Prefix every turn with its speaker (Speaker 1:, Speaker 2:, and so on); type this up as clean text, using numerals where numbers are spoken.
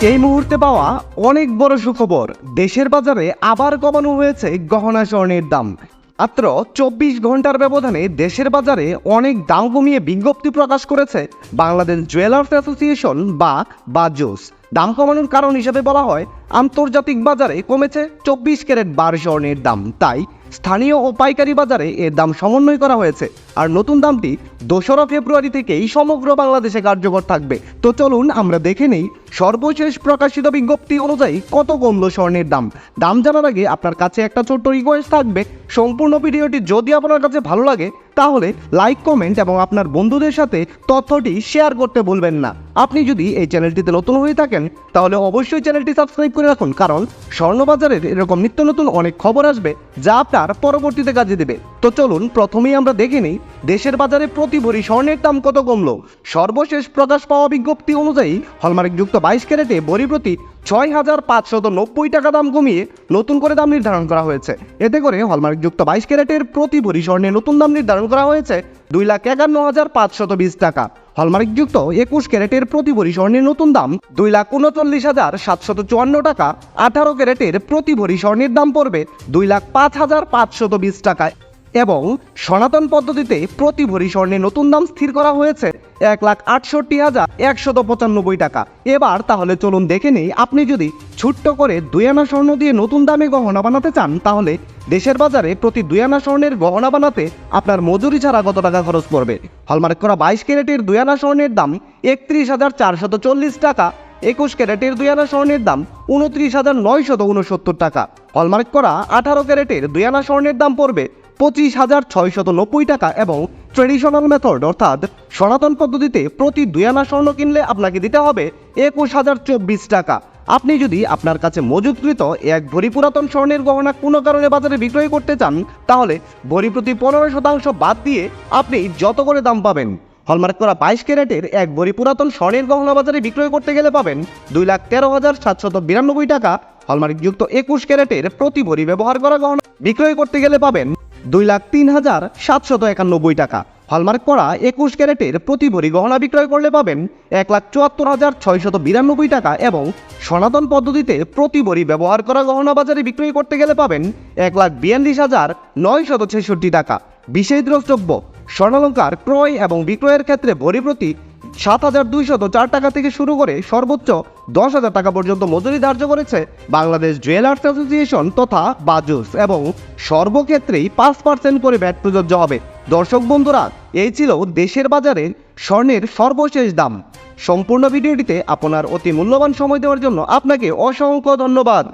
Speaker 1: এই মুহূর্তে পাওয়া অনেক বড় সুখবর, দেশের বাজারে আবার কমানো হয়েছে গহনা স্বর্ণের দাম। মাত্র 24 ঘন্টার ব্যবধানে দেশের বাজারে অনেক দাম কমিয়ে বিজ্ঞপ্তি প্রকাশ করেছে বাংলাদেশ জুয়েলার্স অ্যাসোসিয়েশন বা বাজুস। দাম কমানোর কারণ হিসেবে বলা হয় আন্তর্জাতিক বাজারে কমেছে 24 ক্যারেট বার স্বর্ণের দাম, তাই স্থানীয় ও পাইকারি বাজারে এর দাম সমন্বয় করা হয়েছে। আর নতুন দামটি 2রা ফেব্রুয়ারি থেকেই সমগ্র বাংলাদেশে কার্যকর থাকবে। তো চলুন আমরা দেখে নেই সর্বশেষ প্রকাশিত বিজ্ঞপ্তি অনুযায়ী কত কমলো স্বর্ণের দাম। দাম জানার আগে আপনার কাছে একটা ছোট্ট রিকোয়েস্ট থাকবে, সম্পূর্ণ ভিডিওটি যদি আপনার কাছে ভালো লাগে তাহলে লাইক, কমেন্ট এবং আপনার বন্ধুদের সাথে তথ্যটি শেয়ার করতে ভুলবেন না। আপনি যদি এই চ্যানেলটিতে নতুন হয়ে থাকেন তাহলে অবশ্যই চ্যানেলটি সাবস্ক্রাইব করে রাখুন, কারণ স্বর্ণবাজারের এরকম নিত্য নতুন অনেক খবর আসবে যা আপনার পরবর্তীতে কাজে দেবে। তো চলুন প্রথমেই আমরা দেখে নিই দেশের বাজারে প্রতি ভরি স্বর্ণের দাম কত কমলো। সর্বশেষ প্রকাশ পাওয়া বিজ্ঞপ্তি অনুযায়ী হলমার্কযুক্ত 22 ক্যারেটে ভরি প্রতি 6,590 টাকা দাম কমিয়ে নতুন করে দাম নির্ধারণ করা হয়েছে। এতে করে হলমার্কযুক্ত 22 ক্যারেটের প্রতি ভরি স্বর্ণের নতুন দাম নির্ধারণ করা হয়েছে 2,51,520 টাকা। হলমার্কযুক্ত 21 ক্যারেটের প্রতি ভরি স্বর্ণের নতুন দাম 2,39,754 টাকা। 18 ক্যারেটের প্রতি ভরি স্বর্ণের দাম পড়বে 2,05,520 টাকায় এবং সনাতন পদ্ধতিতে প্রতি ভরি স্বর্ণের নতুন দাম স্থির করা হয়েছে 1,68,195 টাকা। এবার তাহলে চলুন দেখে নিই, আপনি যদি ছোট্ট করে 2 আনা স্বর্ণ দিয়ে নতুন দামে গহনা বানাতে চান তাহলে দেশের বাজারে প্রতি 2 আনা স্বর্ণের গহনা বানাতে আপনার মজুরি ছাড়া কত টাকা খরচ পড়বে। হলমার্ক করা 22 ক্যারেটের 2 আনা স্বর্ণের দাম 31,440 টাকা। 21 ক্যারেটের 2 আনা স্বর্ণের দাম 29,969 টাকা। হলমার্ক করা 18 ক্যারেটের 2 আনা স্বর্ণের দাম পড়বে 25,690 টাকা এবং ট্রেডিশনাল মেথড অর্থাৎ সনাতন পদ্ধতিতে প্রতি 2 আনা স্বর্ণ কিনলে আপনাকে দিতে হবে 21,024 টাকা। আপনি যদি আপনার কাছে মজুতকৃত এক ভরি পুরাতন স্বর্ণের গহনা কোনো কারণে বাজারে বিক্রয় করতে চান তাহলে ভরি প্রতি 15% বাদ দিয়ে আপনি যত করে দাম পাবেন। হলমার্ক করা 22 ক্যারেটের এক ভরি পুরাতন স্বর্ণের গহনা বাজারে বিক্রয় করতে গেলে পাবেন 2,13,792 টাকা। হলমার্কযুক্ত 21 ক্যারেটের প্রতি ভরি ব্যবহার করা গহনা বিক্রয় করতে গেলে পাবেন 2,03,791 টাকা। হলমার্ক করা 21 ক্যারেটের প্রতি ভরি গহনা বিক্রয় করলে পাবেন 1,74,692 টাকা এবং সনাতন পদ্ধতিতে প্রতি ভরি ব্যবহার করা গহনা বাজারে বিক্রয় করতে গেলে পাবেন 1,42,966 টাকা। বিশেষ দ্রষ্টব্য, স্বর্ণালঙ্কার ক্রয় এবং বিক্রয়ের ক্ষেত্রে ভরি প্রতি 7,204 টাকা থেকে শুরু করে সর্বোচ্চ 10,000 টাকা পর্যন্ত মজুরি ধার্য করেছে বাংলাদেশ জুয়েলার্স অ্যাসোসিয়েশন তথা বাজুস এবং সর্বক্ষেত্রেই 5% করে ভ্যাট প্রযোজ্য হবে। দর্শক বন্ধুরা, এই ছিল দেশের বাজারে স্বর্ণের সর্বশেষ দাম। সম্পূর্ণ ভিডিওটিতে আপনার অতি মূল্যবান সময় দেওয়ার জন্য আপনাকে অসংখ্য ধন্যবাদ।